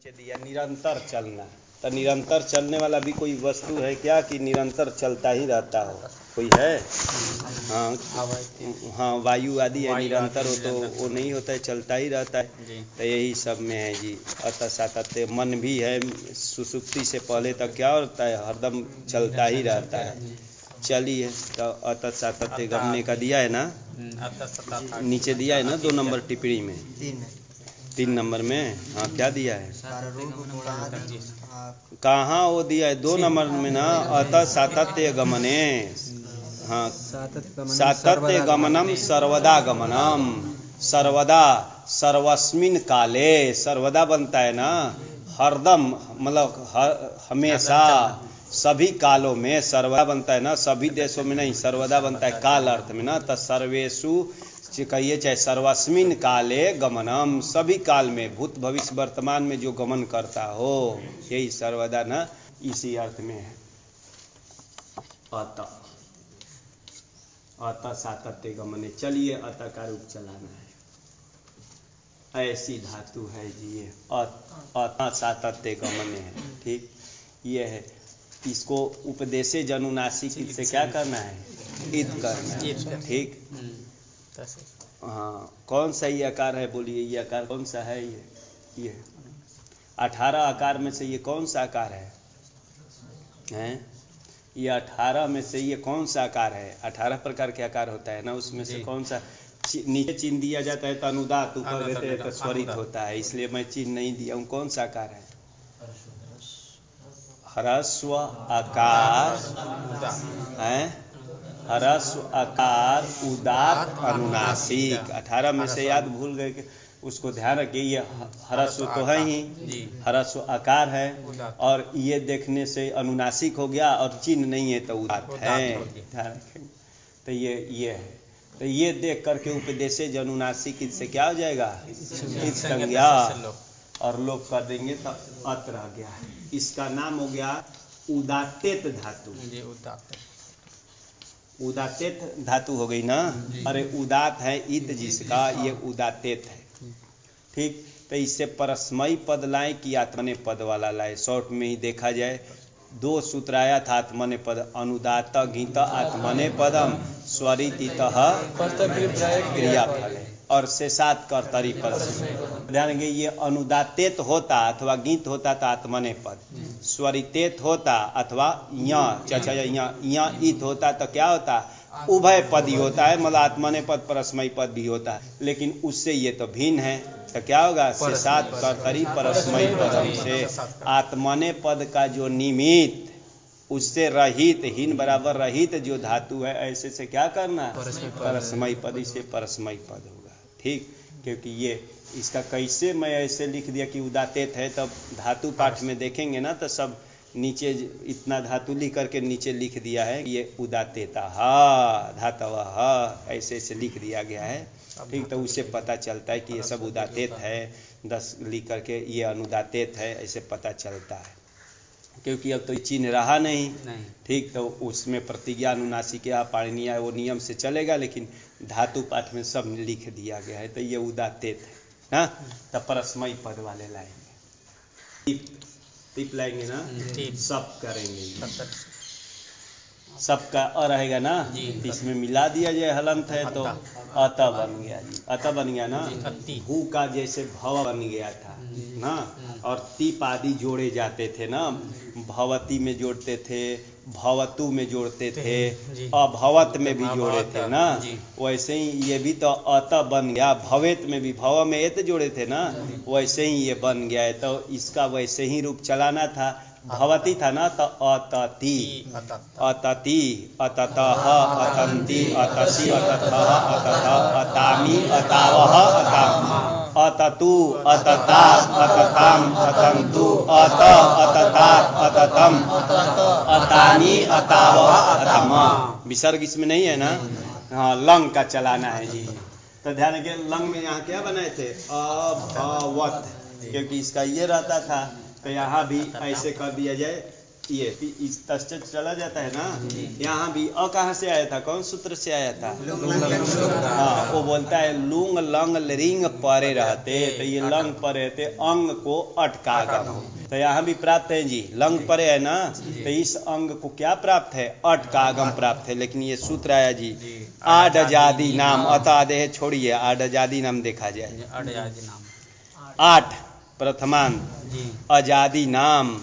दिया निरंतर चलना। तो निरंतर चलने वाला भी कोई वस्तु है क्या कि निरंतर चलता ही रहता हो? कोई है? हाँ हाँ, वायु आदि है निरंतर, हो तो वो नहीं होता है, चलता ही रहता है। तो यही सब में है जी। अतः सातत्य मन भी है, सुसुप्ति से पहले तक क्या होता है, हरदम चलता ही रहता है। चलिए, तो अतः सातत्य गमने का दिया है ना, नीचे दिया है ना 2 नंबर टिप्पणी में, 3 नंबर में। हाँ, क्या दिया है? कहाँ वो दिया है? 2 नंबर में ना, अतः सातत्य गमने। हाँ, सातत्य गमनम सर्वदा गमनम। सर्वदा, सर्वस्मिन काले, सर्वदा बनता है ना, हरदम, मतलब हमेशा, सभी कालों में सर्वदा बनता है ना, सभी देशों में नहीं, सर्वदा बनता है काल अर्थ में ना। तो सर्वेषु कहिए चाहे सर्वस्मिन काले गमनम, सभी काल में, भूत भविष्य वर्तमान में जो गमन करता हो, यही सर्वदा ना, इसी अर्थ में है। अतः, अतः सातत्य गमने। चलिए, अतः का रूप चलाना है, ऐसी धातु है जी ये, अतः सातत्य गमने है। ठीक, ये है। इसको उपदेशे जनुनासिक से क्या करना है? ईद करना है। ठीक, हाँ, कौन सा ये आकार है? बोलिए, ये आकार कौन सा है? ये 18 आकार में से ये कौन सा आकार है? हैं? ये 18 में से ये कौन सा आकार है? 18 प्रकार के आकार होता है ना, उसमें से कौन सा? नीचे चिन्ह दिया जाता है तो अनुदात, ऊपर देते हैं तो स्वरित होता है, इसलिए मैं चिन्ह नहीं दिया हूँ। कौन सा आकार है? ह्रस्व आकार है, ह्रस्व आकार उदात्त अनुनासिक। 18 में से याद भूल गए कि उसको ध्यान रखिए, ये ह्रस्व तो है ही, ह्रस्व आकार है, और ये देखने से अनुनासिक हो गया, और चिन्ह नहीं है तो उदात्त है। ध्यान रखेंगे। तो ये है। तो ये देख करके उपदेशे जनुनासिक, इससे क्या हो जाएगा? संज्ञा, और लोप कर देंगे तो अत रह गया। इसका नाम हो गया उदात्तेत धातु। उदात्तेत धातु हो गई ना। अरे उदात है इत जिसका, ये उदात्तेत है। ठीक, तो इससे परस्मयी पद लाए कि आत्मने पद वाला लाए? शॉर्ट में ही देखा जाए, 2 सूत्र आया था आत्मने पद, अनुदात गीत आत्मने पदम स्वरितितः क्रियाफल, और शेषात कर्तरी पद। ध्यान देंगे, ये अनुदातेत होता अथवा गीत होता तो आत्मने पद, स्वरितेत होता अथवा या ईत होता तो क्या होता? उभय पद ही होता है, मतलब आत्मने पद परस्मयी पद भी होता है। लेकिन उससे ये तो भिन्न है, तो क्या होगा? शेषात कर्तरी परस्मयी पदम से आत्मने पद का जो निमित्त, उससे रहित, हीन बराबर रहित जो धातु है, ऐसे से क्या करना? परस्मयी पद, इससे परस्मयी पद होगा। ठीक, क्योंकि ये इसका कैसे मैं ऐसे लिख दिया कि उदात्तेत है, तब धातु पाठ में देखेंगे ना, तो सब नीचे इतना धातु लिख करके नीचे लिख दिया है, ये उदात्तेता धातव ऐसे से लिख दिया गया है। ठीक, तो उससे पता चलता है कि ये सब उदात्तेत है, 10 लिख करके ये अनुदात्तेत है, ऐसे पता चलता है। क्योंकि अब तो चिन्ह रहा नहीं। ठीक, तो उसमें प्रतिज्ञा अनुनासिक या पाणिनीय वो नियम से चलेगा, लेकिन धातु पाठ में सब लिख दिया गया है, तो ये उदात्तेत है ना। तो परस्मयी पद वाले लाएंगे, टिप लाएंगे ना, सब करेंगे, सबका अ रहेगा ना, इसमें मिला दिया जाए हलंत है तो अतः बन गया जी, अतः बन गया ना। भू का जैसे भव बन गया था ना, और तीप आदि जोड़े जाते थे ना, भवती में जोड़ते थे, भवतु में जोड़ते थे, अभवत में भी जोड़े थे ना, वैसे ही ये भी तो अतः बन गया। भवेत में भी भव में एत जोड़े थे ना, वैसे ही ये बन गया है, तो इसका वैसे ही रूप चलाना था। भवती था ना, तो अतति, अतति, अततः, अतंति, अतसि, अततः, अततः, अतामि, अतावः, अताम, अततु, अतता, अतताम, अतंतु, अत, अततात, अततम, अतानि, अतावः, अताम। विसर्ग इसमें नहीं है ना। हाँ, लंग का चलाना है जी। तो ध्यान रखिए, लंग में यहाँ क्या बनाए थे? अभवत, क्योंकि इसका ये रहता था, तो यहाँ भी ऐसे कर दिया जाए ये इस तश्च चला जाता है ना, यहाँ भी अ कहाँ से आया था, कौन सूत्र से आया था? हाँ, वो बोलता है लुंग लंग लिंग परे रहते, तो ये लंग परे रहते अंग को अटकागम, तो यहाँ भी प्राप्त है जी, लंग परे है ना, तो इस अंग को क्या प्राप्त है? अटकागम प्राप्त है। लेकिन ये सूत्र आया जी आड आजादी नाम, अतः आदेह छोड़िए, आड आजादी नाम देखा जाए। आठ प्रथमांत आजादी नाम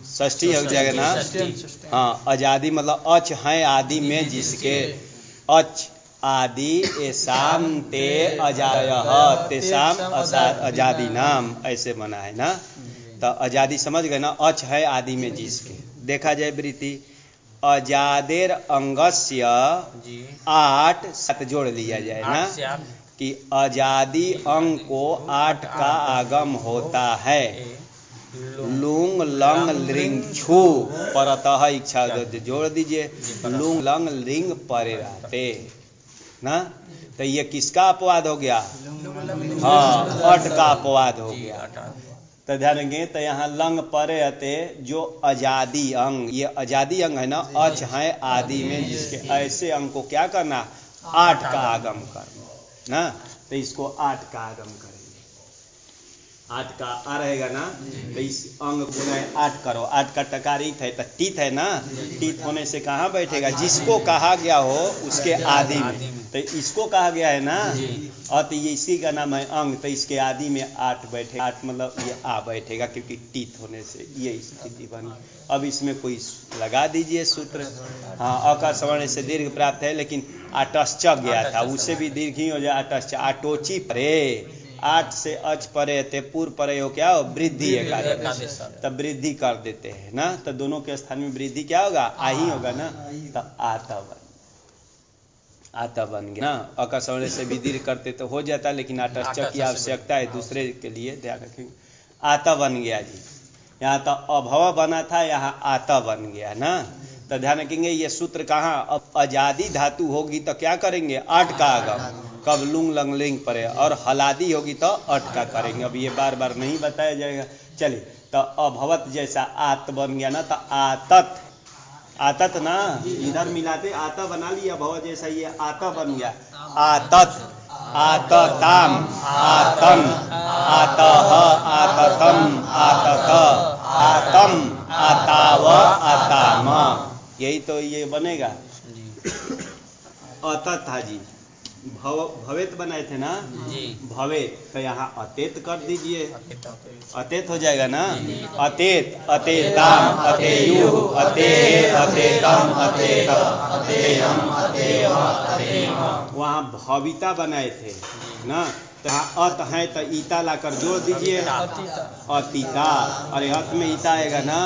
षष्ठी हो जाएगा ना। हाँ, आजादी मतलब अच है आदि में जिसके, अच आदि एसाम ते अजायः तेसाम आजादी नाम, ऐसे बना है ना। तो आजादी समझ गए ना, अच है आदि में जिसके। देखा जाए वृत्ति अजादेर अंगस्य 8 7 जोड़ लिया जाए ना, कि आजादी अंग को 8 का आगम होता है। लुंग लंग लिंग छू परतः इच्छा जोड़ दीजिए, लुंग लंग लिंग परे रहते ना, तो ये किसका अपवाद हो गया? हाँ, अट का अपवाद हो गया। तो ध्यान रखेंगे, तो यहाँ लंग परे रहते जो आजादी अंग, ये आजादी अंग है ना, अच है आदि में जिसके, ऐसे अंग को क्या करना? 8 का आगम करना ना, तो इसको 8 का आगम करेंगे। 8 का आ रहेगा ना, तो इस अंग को 8 करो, 8 का टकार ईत है, तो टीत है ना, टीत होने से कहाँ बैठेगा? जिसको कहा गया हो उसके आदि में, तो इसको कहा गया है ना, और तो ये इसी का नाम है अंग, तो इसके आदि में 8 बैठेगा। 8 मतलब ये आ बैठेगा, क्योंकि टीत होने से ये स्थिति बनी। अब इसमें कोई लगा दीजिए सूत्र। हाँ, अ का सवर्ण से दीर्घ प्राप्त है, लेकिन आटश्च गया था, उससे भी दीर्घ ही हो जाए, आटश्च आटोची परे, 8 से अच परे थे, पूर्व परे हो क्या हो? वृद्धि एकादेश, तब वृद्धि कर देते हैं ना, तो दोनों के स्थान में वृद्धि क्या होगा? आ ही होगा ना, तो आता बन गया ना। अकस्मण से भी दीर्घ करते तो हो जाता, लेकिन आटश्च की आवश्यकता है दूसरे के लिए, ध्यान रखेंगे। आता बन गया जी, यहाँ तो अभव बना था, यहाँ आता बन गया ना, तो ध्यान रखेंगे ये सूत्र कहाँ? अब आजादी धातु होगी तो क्या करेंगे? 8 का आगम, कब? लुंग लंग लिंग परे, और हलादी होगी तो 8 का करेंगे। अब ये बार बार नहीं बताया जाएगा। चलिए, तो अभवत जैसा आत बन गया ना, तो आतत, आतत ना, इधर मिलाते आता बना लिया, भव जैसा ये आता बन गया। आतत, आतताम, आतम, आतः, आततम, आतत, आतम, आताव, आताम, यही तो ये बनेगा। अतत था जी, भवेत बनाए थे ना जी, भवेत, तो यहाँ अतेत कर दीजिए, अतेत हो जाएगा ना। अतेत, अतेताम, अतेयु, अतेत, अतेतम, अतेत, अतेयम, अतेव, अतेम, वहाँ भविता बनाए थे ना, तो यहाँ अत है तो ईता लाकर जोड़ दीजिए, अतीता, अरे अत में ईता आएगा ना,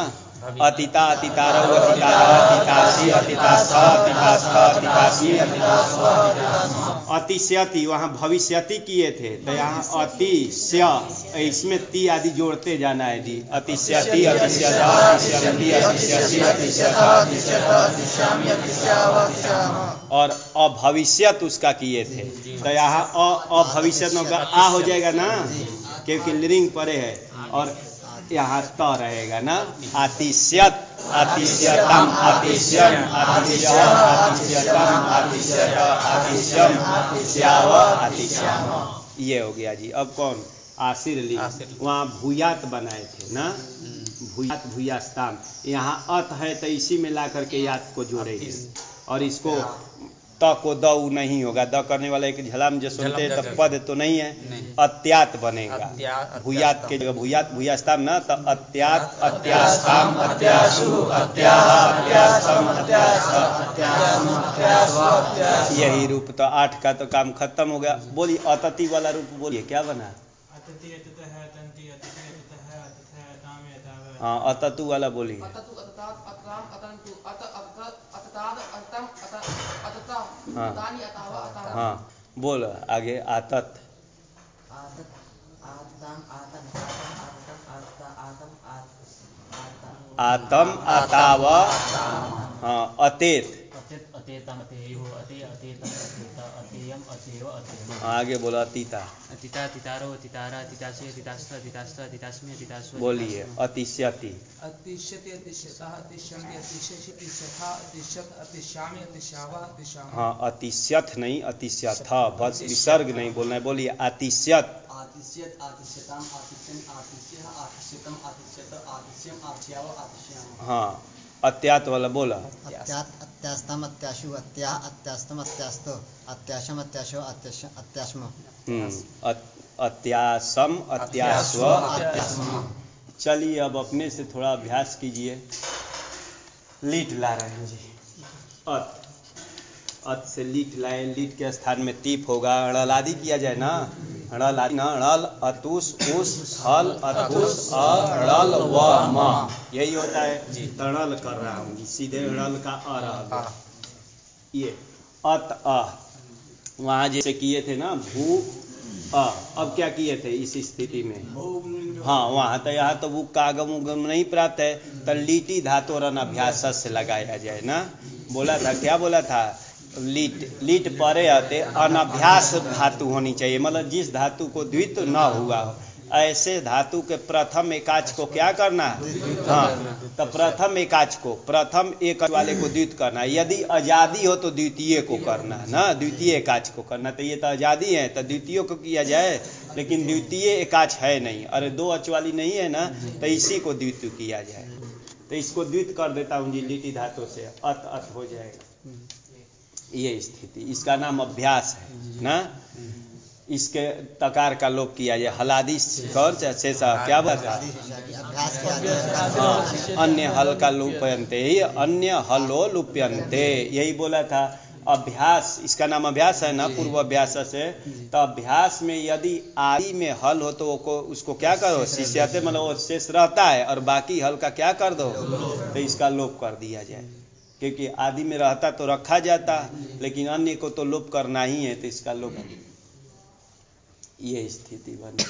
अतिता, अतितारौ, अतितारा, अतितासी, अतितास, अतितास, अतितासी, अतिश्यति, वहाँ भविष्यति किए थे, तो यहाँ अतिश्य, इसमें ती आदि जोड़ते जाना है जी। अतिश्यति, अतिश्यत, अतिश्यति, अतिश्यसि, अतिश्यत, अतिश्यत, अतिश्यामि, अतिश्याव, और अभविष्यत उसका किए थे, तो यहाँ अभविष्यत में आ हो जाएगा ना, क्योंकि लिंग परे है, और यहाँ त रहेगा ना। अतिश्यत, अतिश्यतम, अतिश्यम, अतिश्यत, अतिश्यतम, अतिश्यत, अतिश्यम, अतिश्याव, अतिश्याम, ये हो गया जी। अब कौन? आसिर ली, वहाँ भूयात बनाए थे ना, भूयात, भूयास्ताम, यहाँ अत है तो इसी में ला करके यात को जोड़ेंगे, और इसको त को द नहीं होगा, द करने वाला एक झलाम जो सुनते हैं, तो पद तो नहीं है, अत्यात बनेगा, भूयात के जगह भूयात, भूयास्ताम ना, तो अत्यात, अत्यास्ताम, अत्यासु, अत्याह, अत्यास्तम, अत्यास, अत्यासम, अत्यास, यही रूप। तो 8 का तो काम खत्म हो गया। बोलिए अतति वाला रूप बोलिए, क्या बना? हाँ, अततु वाला बोलिए। हाँ हाँ, बोल आगे। आतत, आतम, आताव, हाँ, अतेत, आगे बोलो अतीता। अतीता अतीतारो अतीतारा अतीतासु अतीतास्थ अतीतास्थ अतीतास्मि अतीतासु। बोलिए अतिश्यति। अतिश्यति अतिश्यतः अतिश्यन्ति अतिश्यसि अतिश्यथा अतिश्यत अतिश्यामि अतिश्यावा अतिश्यामः। हाँ अतिश्यथ नहीं अतिश्यथ, बस विसर्ग नहीं बोलना है। बोलिए अतिश्यत। आतिश्यत आतिश्यताम आतिश्यन आतिश्यः आतिश्यतम आतिश्यत आतिश्यम आतिश्याव आतिश्यामः। हाँ अत्यात वाला बोला। अत्यात अत्यास्तम अत्याशु अत्या अत्यास्तम अत्यास्तो अत्याशम अत्याशो अत्याश्म। अत्यासम अत्यास्व अत्यास्म। चलिए अब अपने से थोड़ा अभ्यास कीजिए। लीट ला रहे हैं जी। अत से लीट लाए, लीट के स्थान में तीप होगा। ड़ल आदि किया जाए ना, ड़ल आदि ना, ड़ल अतुस उस हल अतुस अड़ल व म, यही होता है। तड़ल कर रहा हूँ, सीधे ड़ल का अ रहा। ये अत अ वहाँ जैसे किए थे ना भू अ, अब क्या किए थे इस स्थिति में? हाँ वहाँ तो यहाँ तो वो कागम उगम नहीं प्राप्त है, तो लीटी धातु रन अभ्यास से लगाया जाए ना। बोला था, क्या बोला था? लीट परे आते अनभ्यास धातु होनी चाहिए, मतलब जिस धातु को द्वित न हुआ हो, ऐसे धातु के प्रथम एकाच को क्या करना है? हाँ तो प्रथम एकाच को, प्रथम एक वाले को द्वित करना है। यदि आजादी हो तो द्वितीय को करना है ना, द्वितीय एकाच को करना। तो ये तो आजादी है तो द्वितीय को किया जाए, लेकिन द्वितीय एकाच है नहीं, अरे दो अच वाली नहीं है ना, तो इसी को द्वित किया जाए। तो इसको द्वित कर देता हूँ जी, लिटी धातु से अत हो जाएगा। ये स्थिति, इसका नाम अभ्यास है ना। इसके तकार का लोप किया जाए। हलादी कौर शेषा क्या बता? हाँ अन्य हल का लुप्यंते, अन्य हलो लुप्यंते, यही बोला था। अभ्यास, इसका नाम अभ्यास है ना, पूर्व अभ्यास से। तो अभ्यास में यदि आदि में हल हो तो उसको क्या करो? शिष्यते, मतलब वो शेष रहता है और बाकी हल का क्या कर दो? तो इसका लोप कर दिया जाए, क्योंकि आदि में रहता तो रखा जाता, लेकिन अन्य को तो लोप करना ही है, तो इसका लोप। ये स्थिति बनी।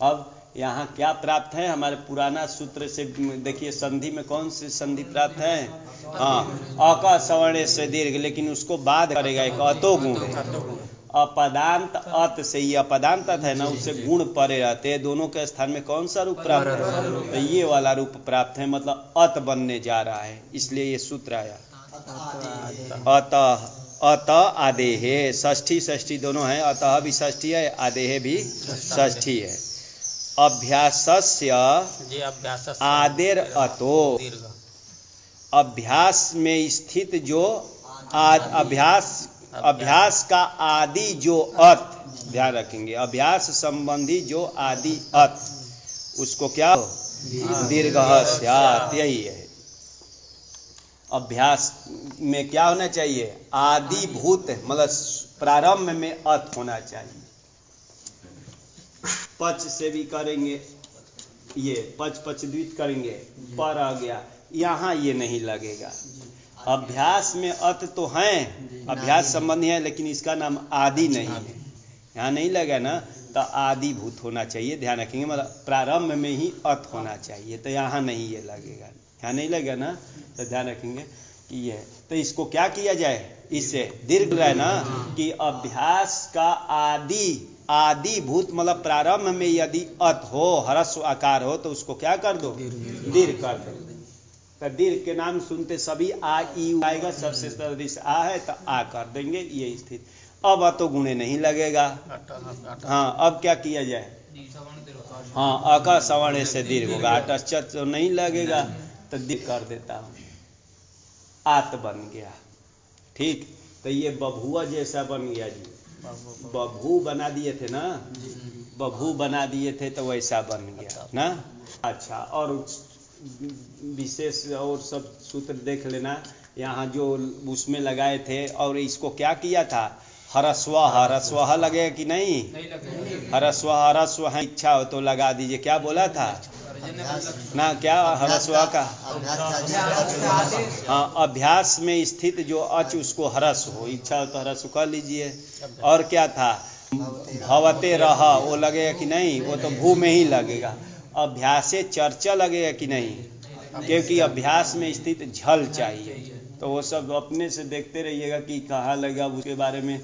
अब यहाँ क्या प्राप्त है? हमारे पुराना सूत्र से देखिए, संधि में कौन सी संधि प्राप्त है? हाँ अक सवर्ण से दीर्घ, लेकिन उसको बाद करेगा एक अतो गुण। अपदांत अत से, ये अपदांत है ना, उससे गुण परे रहते हैं। दोनों के स्थान में कौन सा रूप प्राप्त है? तो ये वाला रूप प्राप्त है, मतलब अत बनने जा रहा है, इसलिए ये सूत्र आया। अतः अत आदेहे, षष्ठी षष्ठी दोनों है, अतः भी षष्ठी है, आदेहे भी षष्ठी है। अभ्यासस्य आदेर अतो, अभ्यास में स्थित जो अभ्यास का आदि जो अत, ध्यान रखेंगे, अभ्यास संबंधी जो आदि अत, उसको क्या हो? दीर्घ स्यात्, यही है। अभ्यास में क्या होना चाहिए? आदि भूत, मतलब प्रारंभ में अत होना चाहिए। पच से भी करेंगे, ये पच द्वित करेंगे, पर आ गया, यहाँ ये नहीं लगेगा। अभ्यास में अत तो है, अभ्यास संबंधी है, लेकिन इसका नाम आदि नहीं है, यहाँ नहीं लगा ना, तो आदि भूत होना चाहिए। ध्यान रखेंगे, मतलब प्रारंभ में ही अत होना चाहिए, तो यहाँ नहीं ये लगेगा, यहाँ नहीं लगेगा ना, तो ध्यान रखेंगे कि ये। तो इसको क्या किया जाए? इससे दीर्घ है ना, कि अभ्यास का आदि भूत, मतलब प्रारंभ में यदि अत हो, ह्रस्व आकार हो, तो उसको क्या कर दो? दीर्घ कर दो। तो दीर्घ के नाम सुनते सभी आ ई आएगा, सबसे सर्दिश आ है तो आ कर देंगे, ये स्थिति। अब अतो गुणे नहीं लगेगा। हाँ अब क्या किया जाए? हाँ अका सवर्ण से दीर्घ होगा, अटश्चत तो नहीं लगेगा, तो दीर्घ कर देता हूँ, आत बन गया। ठीक, तो ये बभुआ जैसा बन गया जी, बभू बना दिए थे ना, बभू बना दिए थे तो वैसा बन गया ना। अच्छा, और विशेष और सब सूत्र देख लेना, यहाँ जो उसमें लगाए थे। और इसको क्या किया था? ह्रस्व लगेगा कि नहीं? ह्रस्व है, इच्छा हो तो लगा दीजिए। क्या बोला था ना, क्या ह्रस्व का? हाँ अभ्यास में स्थित जो अच, उसको ह्रस्व हो, इच्छा हो तो ह्रस्व कर लीजिए। और क्या था? भवते रह, वो लगेगा कि नहीं? वो तो भू में ही लगेगा। अभ्यासे चर्चा लगेगा कि नहीं? क्योंकि अभ्यास में स्थित झल चाहिए, तो वो सब अपने से देखते रहिएगा कि कहाँ लगा, उसके बारे में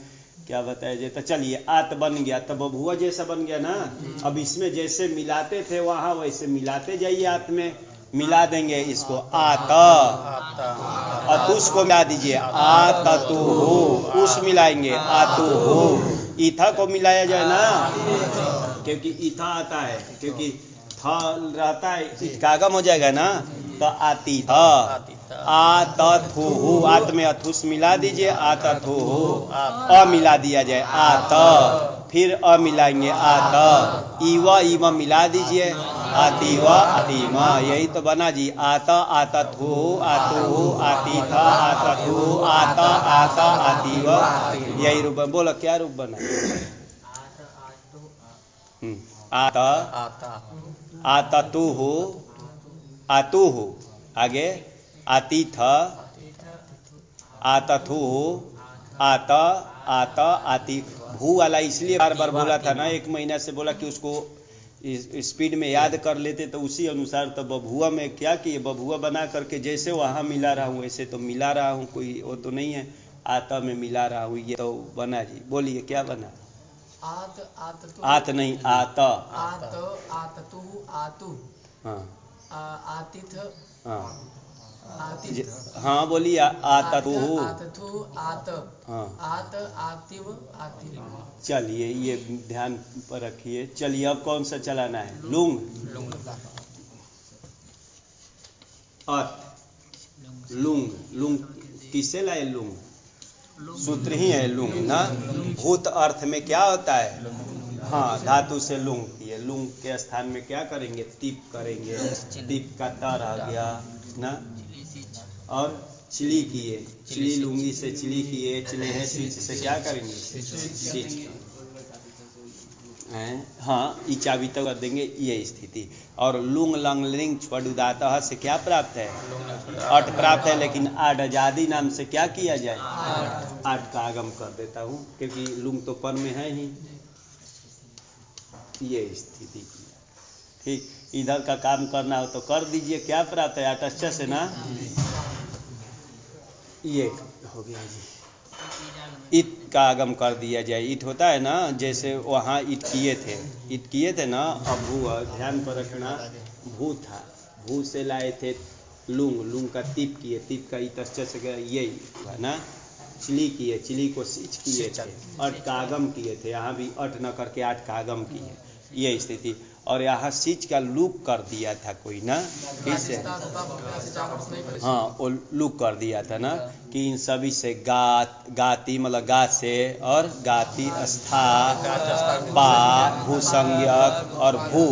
क्या बताया जाए। तो चलिए आत बन गया तो बबुआ जैसा बन गया ना। अब इसमें जैसे मिलाते थे वहां वैसे मिलाते जाइए, आत में मिला देंगे इसको आत, अतुस को मिला दीजिए आततु हो, उस मिलाएंगे आतु हो। ईथा को मिलाया जाए ना, क्योंकि ईथा आता है, क्योंकि था रहता है इकागम हो जाएगा ना, तो आती था आतथु हो, आत में अथुस मिला दीजिए आतथु हो, अ मिला दिया जाए आत, फिर अ मिलाएंगे आत, ईवा ईवा मिला दीजिए आतीवा आतीमा, यही तो बना जी। आता आतथु आतु आतीथा आतथु आता आता आतीवा, यही रूप। बोलो क्या रूप बना? आता आततु आतु, आगे आतीथ आतथु आत आत आती। भू वाला इसलिए बार बार बोला था ना, 1 महीना से बोला कि उसको स्पीड में याद कर लेते, तो उसी अनुसार तो बभुआ में क्या किए, बभुआ बना करके जैसे वहां मिला रहा हूँ वैसे तो मिला रहा हूँ, कोई वो तो नहीं है आता में मिला रहा हूँ, ये तो बना जी। बोलिए क्या बना? आत नहीं आत, आततु आतु, हाँ आतिथ हाँ आतिथ, हाँ बोलिए आततु आतथु आत, हाँ। आत आतिव आतिव। चलिए ये ध्यान पर रखिए। चलिए अब कौन सा चलाना है? लुंग अत लुंग। लुंग किससे लाए? लुंग सूत्र ही है लुंग ना। भूत अर्थ में क्या होता है? हाँ धातु से लुंग किए, लुंग के स्थान में क्या करेंगे? तिप करेंगे, तिप का तर आ गया ना। और चिली किए, चिली लुंगी से चिली किए, चिले है सीच से क्या करेंगे? सीच। हाँ ईचा भी तो कर देंगे, ये स्थिति। और लुंग लंग लिंग छुड़ुदातः से क्या प्राप्त है? अट प्राप्त है, लेकिन आडजादी नाम से क्या किया जाए? आठ का आगम कर देता हूँ, क्योंकि लुंग तो पर में है ही, ये स्थिति की। ठीक, इधर का काम करना हो तो कर दीजिए। क्या प्राप्त है? आटश्च से ना, ये हो गया जी। इत का आगम कर दिया जाए। इत होता है ना, जैसे वहाँ इत किए थे ना। अब भू ध्यान पर रखना, भू था, भू से लाए थे लुंग, लुंग का तिप किए, तिप का इतश्च से यही है ना। चिली किए, चिली को सीच किए थे, अट का आगम किए थे, यहाँ भी अट न करके आठ का आगम किए, ये स्थिति। और यहाँ सीच का लुक कर दिया था कोई ना, किससे? हाँ वो लुक कर दिया था ना, कि इन सभी से गाती मतलब गा से, और गाती अस्था पा भूसंज्ञक और भू,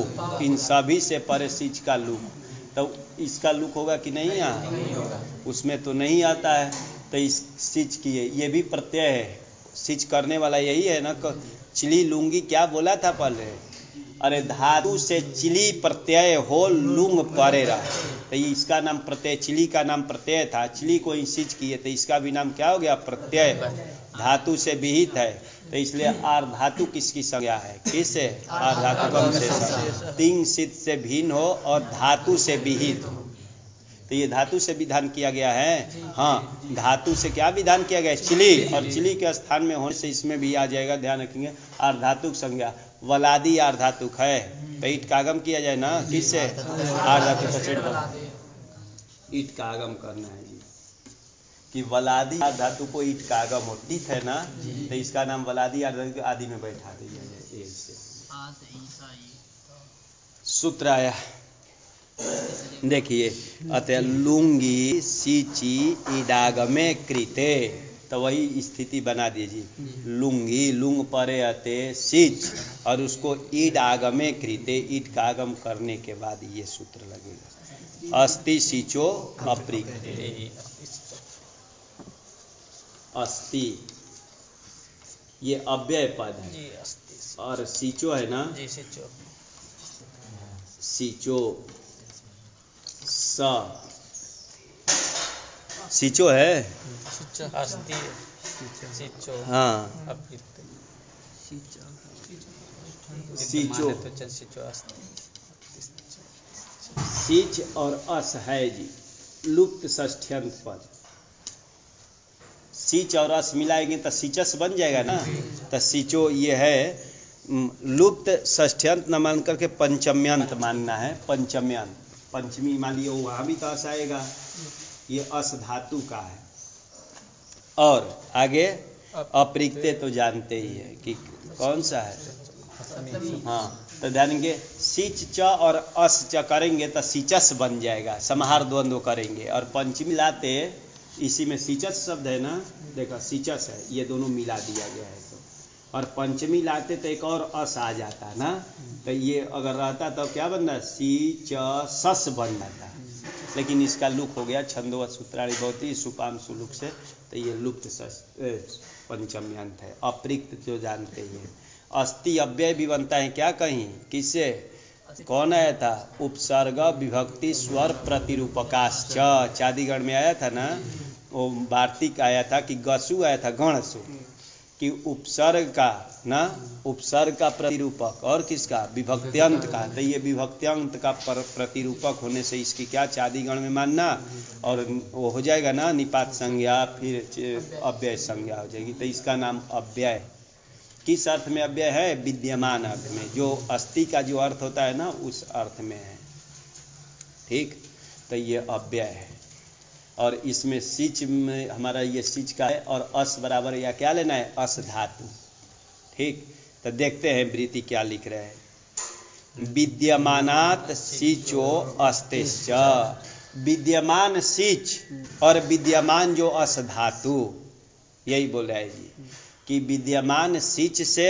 इन सभी से परे सीच का लुक। तो इसका लुक होगा कि नहीं? यहाँ उसमें तो नहीं आता है, तो इस सीच किए, ये भी प्रत्यय है, सीच करने वाला यही है ना। चिली लुंगी क्या बोला था पहले? अरे धातु से चिली प्रत्यय हो लुंग परेरा, तो इसका नाम प्रत्यय, चिली का नाम प्रत्यय था, चिली को ही सीच किए, तो इसका भी नाम क्या हो गया? प्रत्यय। धातु से विहित है, तो इसलिए आर धातु किसकी संज्ञा है? किससे? आर धातु कम से तिंग सिद्ध से भिन्न हो और धातु से विहित हो, तो ये धातु से विधान किया गया है। हाँ धातु से क्या विधान किया गया है? चिली, और चिली के स्थान में होने से इसमें भी आ जाएगा, ध्यान रखेंगे। आर धातु संज्ञा, वलादी आर धातुक है, तो ईट का आगम किया जाए ना, किससे? आर धातु का चेट ईट का आगम करना है जी, कि वलादी आर धातु को ईट का आगम हो, ठीक है ना। तो इसका नाम वलादी आर धातु आदि में बैठा दिया जाए। सूत्र आया, देखिए, अतः लुंगी सीची इडागमे कृते, तो वही स्थिति बना दीजिए। लुंगी लुंग परे अते सीच, और उसको ईड आगमे कृते, ईड का आगम करने के बाद ये सूत्र लगेगा। अस्ति सीचो अप्रीते, अस्ति ये अव्यय पद है, और सीचो है ना, सीचो सीचो है, हाँ सीचो, सीच और अस है जी, लुप्त षष्ठ्यंत पद। सिच और अस मिलाएंगे तो सिचस बन जाएगा ना। तो सिचो ये है लुप्त षष्ठ्यंत न मान करके पंचम्यंत मानना है। पंचम्यंत पंचमी मान लियो वहाँ भी तो अस आएगा, ये अस धातु का है। और आगे अप्रिक्ते तो जानते ही है कि कौन सा है। हाँ तो ध्यान देंगे सिच च और अस च करेंगे तो सिचस बन जाएगा, समाहार द्वंद्व करेंगे। और पंचमी लाते इसी में सिचस शब्द है ना, देखो सिचस है, ये दोनों मिला दिया गया है। तो और पंचमी लाते तो एक और अस आ जाता ना, तो ये अगर रहता तो क्या बनता, सी च सस बन जाता। लेकिन इसका लुक हो गया छंदोवत सूत्राणी भवति सुपाम सुलुक से, तो ये लुप्त पंचम्यंत है। अप्रिक्त जो जानते हैं। अस्ति अव्यय भी बनता है क्या कहीं, किससे, कौन आया था, उपसर्ग विभक्ति स्वर प्रतिरूपकाश्च, चादीगढ़ में आया था ना, वो वार्तिक आया था कि गसु आया था, गणसु, कि उपसर्ग का ना, उपसर्ग का प्रतिरूपक और किसका, विभक्त्यंत का। तो ये विभक्त्यंत का प्रतिरूपक होने से इसकी क्या चादीगण में मानना, और वो हो जाएगा ना निपात संज्ञा, फिर अव्यय संज्ञा हो जाएगी। तो इसका नाम अव्यय। किस अर्थ में अव्यय है, विद्यमान अर्थ में, जो अस्ति का जो अर्थ होता है ना उस अर्थ में है। ठीक, तो ये अव्यय है। और इसमें सिच में हमारा ये सिच का है, और अस बराबर या क्या लेना है, अस धातु। ठीक, तो देखते हैं वृत्ति क्या लिख रहे हैं। विद्यमानात् सिचो अस्तेश्च, विद्यमान सिच और विद्यमान जो अस धातु, यही बोल रहा है जी कि विद्यमान सिच से,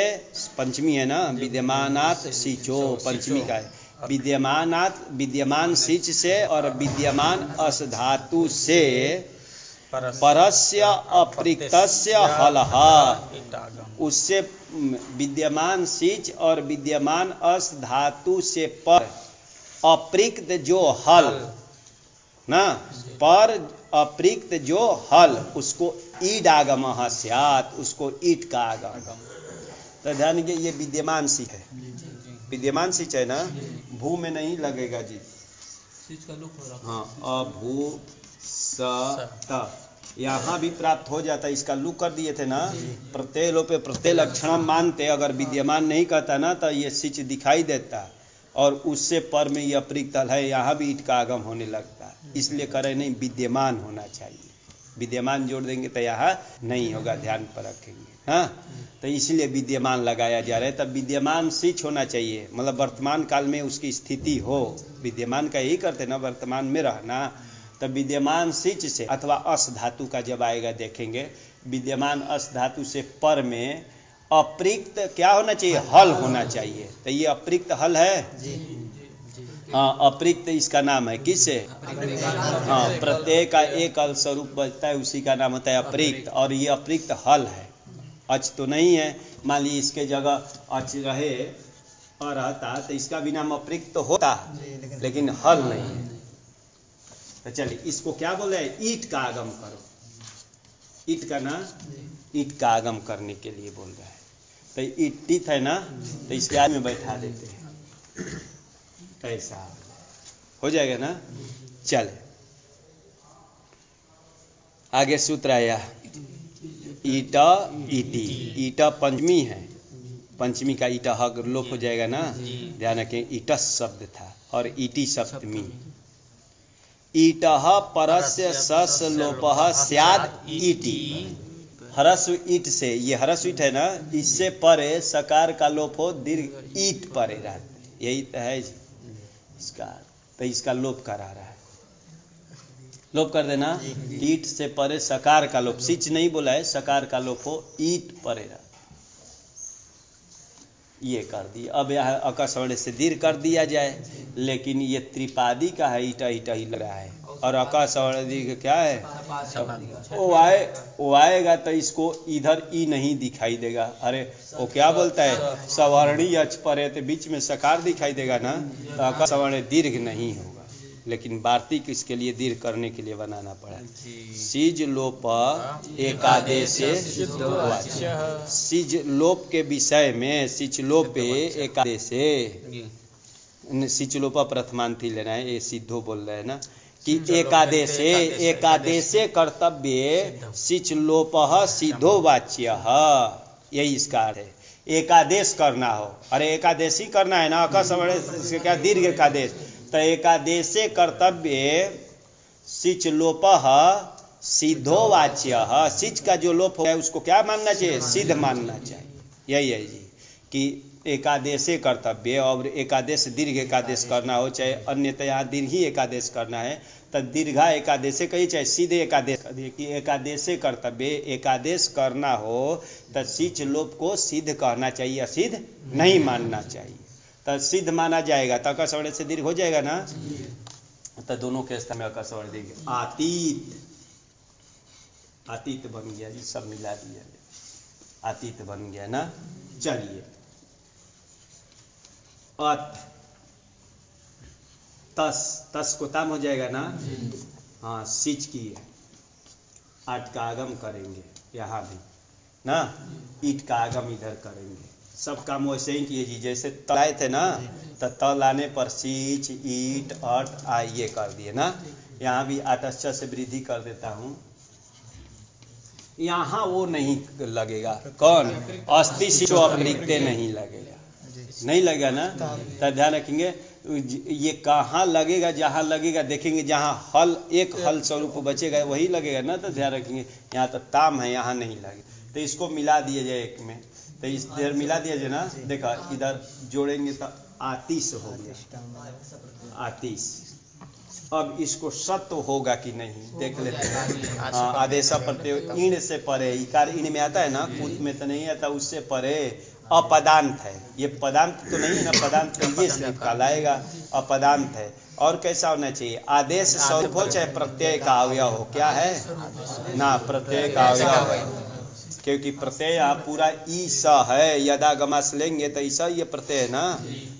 पंचमी है ना, विद्यमानात् सिचो पंचमी का है, विद्यमान सिच से और विद्यमान अस धातु से परस्य अप्रिक्तस्य हलः, उससे विद्यमान सिच और विद्यमान अस धातु से पर अप्रिक्त जो हल ना, पर अप्रिक्त जो हल, उसको ईड आगम स्यात्, उसको ईट का आगम। तो ध्यान दीजिए ये विद्यमान सिच है, विद्यमान सिच है ना, भू में नहीं लगेगा जी, हाँ, अभू स यहाँ भी प्राप्त हो जाता है। इसका लुक कर दिए थे ना, प्रत्यय लोपे प्रत्यय लक्षण मानते, अगर विद्यमान नहीं कहता ना तो ये सिच दिखाई देता, और उससे पर में ये अप्रिक्त हल है, यहाँ भी ईट का आगम होने लगता है। इसलिए करे नहीं, विद्यमान होना चाहिए, विद्यमान जोड़ देंगे तो यहाँ नहीं होगा, ध्यान पर रखेंगे। हाँ, तो इसलिए विद्यमान लगाया जा रहा है। तब विद्यमान सिच होना चाहिए, मतलब वर्तमान काल में उसकी स्थिति हो, विद्यमान का यही करते ना, वर्तमान में रहना। तब विद्यमान सिच से अथवा अस धातु का जब आएगा देखेंगे, विद्यमान अस धातु से पर में अप्रिक्त क्या होना चाहिए, हल होना चाहिए। तो ये अप्रिक्त हल है, हाँ, अप्रिक्त इसका नाम है, किससे, हाँ, प्रत्यय का एक अल स्वरूप बचता है, उसी का नाम होता है अप्रिक्त। और ये अप्रिक्त हल है, अच तो नहीं है। मान ली इसके जगह अच रहे और रहता तो इसका भी नाम अप्रिक्त होता, लेकिन हल नहीं है। तो चलिए इसको क्या बोल रहे हैं, ईट का आगम करो, ईट का ना, ईट का आगम करने के लिए बोल रहा है। तो ईट टीथ है ना, तो इसके आगे में बैठा देते हैं, ऐसा हो जाएगा ना। चले आगे सूत्र आया, ईटा इति, ईटा पंचमी है, पंचमी का ईटा हग लोप हो जाएगा ना, ध्यान रखें, ईटस शब्द था और ईटी सप्तमी। ईटः परस्य सस लोपः स्याद् इति, हरस्व ईट से, ये हरस्व ईट है ना, इससे परे सकार का लोप हो, दीर्घ ईट परे रहते, यही तो है इसका। तो इसका लोप करा रहा है, लोप कर देना, ईट से परे सकार का लोप, सिच नहीं बोला है, सकार का लोप हो, ईट परे रहते, ये कर दिया। अब यहाँ अकस्वर्ण से दीर्घ कर दिया जाए, लेकिन ये त्रिपादी का है, ईटा ईटा ही लग रहा है, और अकस्वर्ण दीर्घ क्या है, वो आएगा तो इसको इधर ई नहीं दिखाई देगा। अरे वो क्या बोलता है, सवर्णी अच पर है तो बीच में सकार दिखाई देगा ना, तो अकस्वर्ण दीर्घ नहीं होगा। लेकिन वार्तिक इसके लिए दीर्घ करने के लिए बनाना पड़ा। सिज लोप एकादेशे, सिज लोप के विषय में, सिच लोपे एकादेशे, सिच लोप प्रथमांति लेना है, ये सिद्धो बोल रहे हैं ना, कि एकादेशे एकादेशे कर्तव्ये सिच लोपः सिद्धो वाच्यः, यही इसका अर्थ है। एकादेश करना हो, अरे एकादशी करना है ना, अकस्मण क्या दीर्घ एकादेश, तो एकादेशे कर्तव्य सिच लोपः सिद्धो वाच्यः, सिच का जो लोप है उसको क्या मानना चाहिए, सिद्ध मानना चाहिए। यही है जी कि एकादेशे कर्तव्य, और एकादेश दीर्घ एकादेश करना हो, चाहे अन्यतः यहाँ दीर्घ ही एकादेश करना है तो दीर्घा एकादेशे कही, चाहे सीधे एकादेश कि एकादेशे कर्तव्य, एकादेश करना हो तो सिच लोप को सिद्ध कहना चाहिए, असिद्ध नहीं मानना चाहिए। तो सिद्ध माना जाएगा तो अकस्मण से दीर्घ हो जाएगा ना, तो दोनों के स्थान में अकस्मण देंगे। आतीत, आतीत बन गया जी, सब मिला दिया, आतीत बन गया ना। चलिए अत, तस, तस को ताम हो जाएगा ना, हाँ सिच की है, आठ का आगम करेंगे यहाँ भी ना, ईट का आगम इधर करेंगे, सब काम वैसे ही किए जी। जैसे तलाए थे ना, तो तल आने पर सिच ईट अट आ ये कर दिए ना, यहाँ भी आटश्च से वृद्धि कर देता हूँ, यहाँ वो नहीं लगेगा, कौन अस्थि सिचो अपरिक्ते नहीं लगेगा, नहीं लगेगा ना। तो ध्यान रखेंगे ये कहाँ लगेगा, जहाँ लगेगा देखेंगे, जहाँ हल एक हल स्वरूप बचेगा वही लगेगा ना, तो ध्यान रखेंगे यहाँ तो ताम है, यहाँ नहीं लगेगा, तो इसको मिला दिया जाए एक में, तो इस इधर मिला दिया जाए ना, देखा इधर जोड़ेंगे तो आतिश हो गया, आतिश। अब इसको सत्व होगा कि नहीं देख लेते हैं। हाँ, आदेश प्रत्यय ईण से परे, इकार ईण में आता है ना, कुत में तो नहीं आता, उससे परे अपदांत है, ये पदांत तो नहीं है ना, पदांत तो ये सिर्फ कहलाएगा, अपदांत है। और कैसा होना चाहिए, आदेश स्वरूप हो चाहे प्रत्यय का अवयव हो, क्या है ना, प्रत्यय का अवयव है, क्योंकि प्रत्यय यहाँ पूरा ईस है, यदा गमास लेंगे तो ईसा ये प्रत्यय है ना,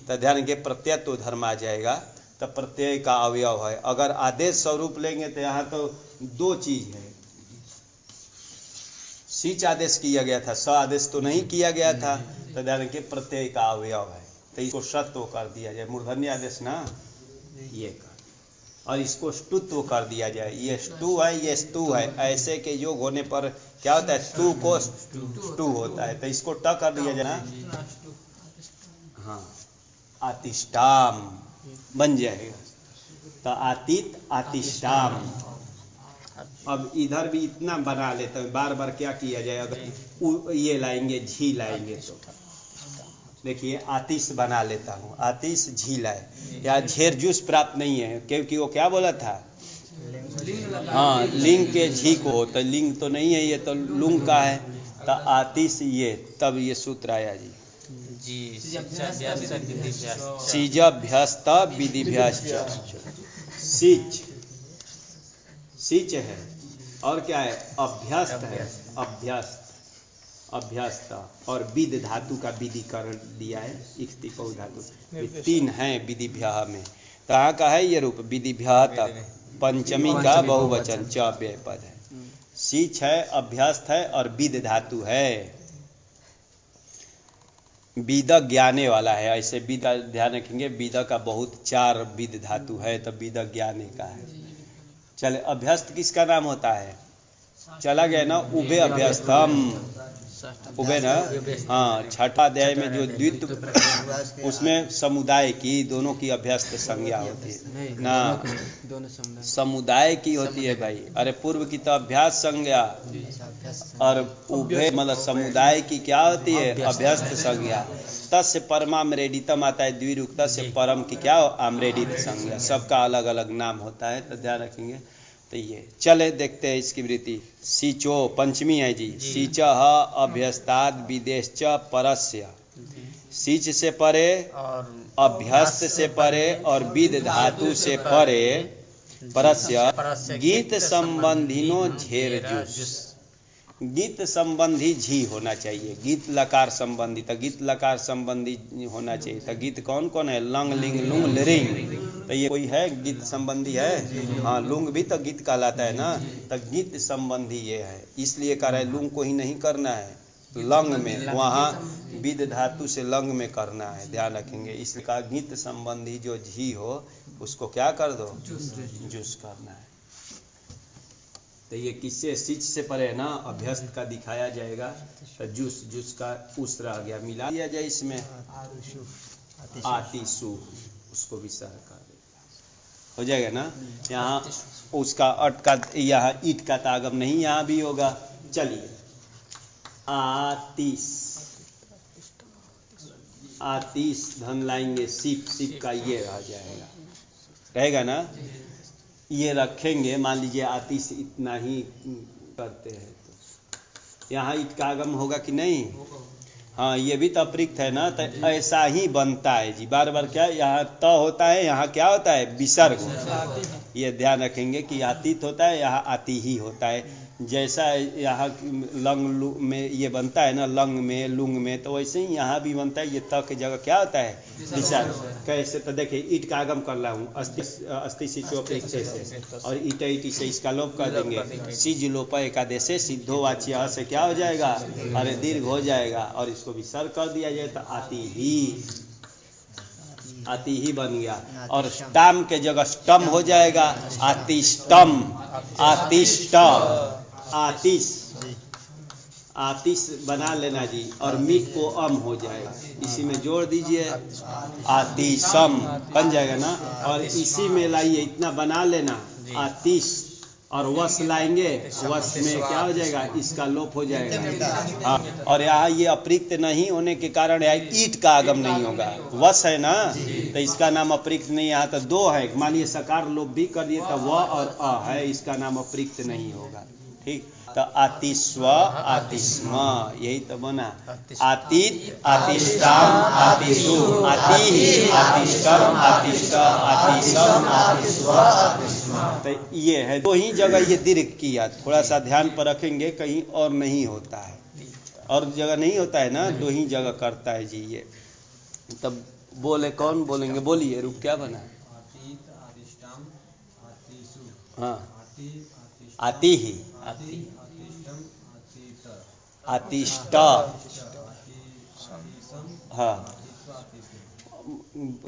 तो ध्यान के प्रत्यय तो धर्म आ जाएगा, तो प्रत्यय का अवयव है। अगर आदेश स्वरूप लेंगे तो यहाँ तो दो चीज है, सिच आदेश किया गया था, स आदेश तो नहीं किया गया था, तो ध्यान के प्रत्यय का अवयव है, तो इसको सत्व कर दिया जाए, मूर्धन्य आदेश ना ये कर, और इसको स्तुत्व कर दिया जाए, ये स्तु है ये स्तु है, ऐसे के योग होने पर क्या होता है, स्तु को स्तु होता है, तो इसको ट कर दिया जाए ना, हाँ आतिष्ठाम बन जाएगा, तो आतित आतिष्ठाम। अब इधर भी इतना बना लेते हैं, बार बार क्या किया जाए, अगर ये लाएंगे झी लाएंगे तो देखिए आतिश बना लेता हूँ, आतिश झी लाए, या झेर जूस प्राप्त नहीं है, क्योंकि वो क्या बोला था, हाँ लिंग के झी को हो, तो लिंग तो नहीं है, ये तो लुंग का है, तो आतिश ये, तब ये सूत्र आया जी, सीजभ्यस्त विधिभ्यश्च, सिच सिच है, और क्या है, अभ्यस्त है, अभ्यस्त अभ्यस्त, और विद धातु का विधिकरण दिया है, इक्तिकौ धातु, ये तीन है विधिभ्य में, तो यहाँ का है ये रूप विधिभ्य तक, पंचमी का बहुवचन च व्यय पद है, सिच है, अभ्यस्त है, और विद धातु है, विद ज्ञाने वाला है, ऐसे विद ध्यान रखेंगे, विद का बहुत चार विद धातु है, तो विद ज्ञाने का है। चले अभ्यस्त किसका नाम होता है, चला गया ना, उभे अभ्यस्तम, उभे ना, हाँ छठा अध्याय में जो द्वित, उसमें समुदाय की दोनों की अभ्यस्त संज्ञा होती है ना, समुदाय की होती है भाई, अरे पूर्व की तो अभ्यास संज्ञा, और उभे मतलब समुदाय की क्या होती है, अभ्यस्त संज्ञा। तस्य परमाम्रेडितम आता है द्विरुक्त से परम की क्या आम्रेडित संज्ञा, सबका अलग अलग नाम होता है, तो ध्यान रखेंगे। तो ये चले देखते हैं इसकी वृत्ति, सिचो पंचमी है जी, सिच अभ्यस्ताद विदेश्च परस्य, सिच से परे, अभ्यस्त से परे, और विद धातु से परे, परस्य गीत संबंधिनो झेर जुस, गीत संबंधी झी होना चाहिए, गीत लकार संबंधी, तो गीत लकार संबंधी होना चाहिए, तो गीत कौन कौन है, लंग लिंग लुंग लिंग, तो ये कोई है गीत संबंधी है, हाँ लुंग भी तो गीत कहलाता है ना, तो गीत संबंधी ये है, इसलिए कह रहा है लुंग को ही नहीं करना है, लंग में, वहाँ विद धातु से लंग में करना है, ध्यान रखेंगे। इसका गीत संबंधी जो झी हो उसको क्या कर दो, जुस करना है। तो ये किससे, सिच से परे है ना, अभ्यस्त का दिखाया जाएगा। तो जुस, जुस का उस रह गया, मिला दिया जाए इसमें आतिशु, उसको भी सर कर देगा, हो जाएगा ना। यहाँ उसका अट का, यहाँ ईट का तागम नहीं, यहाँ भी होगा। चलिए, आतिश, आतिश धन लाएंगे, सिप, सिप का ये रह जाएगा, रहेगा ना। ये रखेंगे, मान लीजिए आतिश इतना ही करते हैं तो यहाँ ईट का आगम होगा कि नहीं। हाँ, ये भी तो अपरिक्त है ना, तो ऐसा ही बनता है जी। बार बार क्या, यहाँ त होता है, यहाँ क्या होता है, विसर्ग। ये ध्यान रखेंगे कि आतीत होता है, यहाँ आती ही होता है। जैसा यहाँ लंग में ये बनता है ना, लंग में, लुंग में, तो वैसे ही यहाँ भी बनता है। ये त की जगह क्या होता है, विसर्ग। कैसे, तो देखिए ईट का आगम कर रहा हूँ, अस्थि सिचो से, और ईट ईटी से इसका लोप कर देंगे। सिज लोप एकादेश से सिद्धो वाच्य से क्या हो जाएगा, अरे दीर्घ हो जाएगा, और इसको विसर्ग कर दिया जाए तो आती ही बन गया। और स्टाम के जगह स्टम हो जाएगा, आतिष्टम, आतिष्ट, आतिश, आतिश बना लेना जी, और मीट को अम हो जाएगा, इसी में जोड़ दीजिए, आतिशम बन जाएगा ना। और इसी में लाइए, इतना बना लेना, आतिश, और वस लाएंगे, वस में क्या हो जाएगा, इसका लोप हो जाएगा। और यहाँ ये अपरिक्त नहीं होने के कारण यहाँ ईट का आगम नहीं होगा, वस है ना, तो इसका नाम अपरिक्त नहीं। यहाँ तो दो है, मानिए सकार लोप भी कर दिए तो व और अ है, इसका नाम अपरिक्त नहीं होगा। ठीक, तो आतिस्व, आतिस्म, यही तो बना। आतित, आतिष्टाम, आतिषु, आतिहि, आतिष्टम, आतिष्ट, आतिशम, आतिस्व, आतिस्म। तो ये है, दो ही जगह ये दीर्घ किया, थोड़ा सा ध्यान पर रखेंगे, कहीं और नहीं होता है, और जगह नहीं होता है ना, दो ही जगह करता है जी ये। तब बोले, कौन बोलेंगे, बोलिए, रूप क्या बना। हाँ, आती ही, आतिष्ट, हाँ,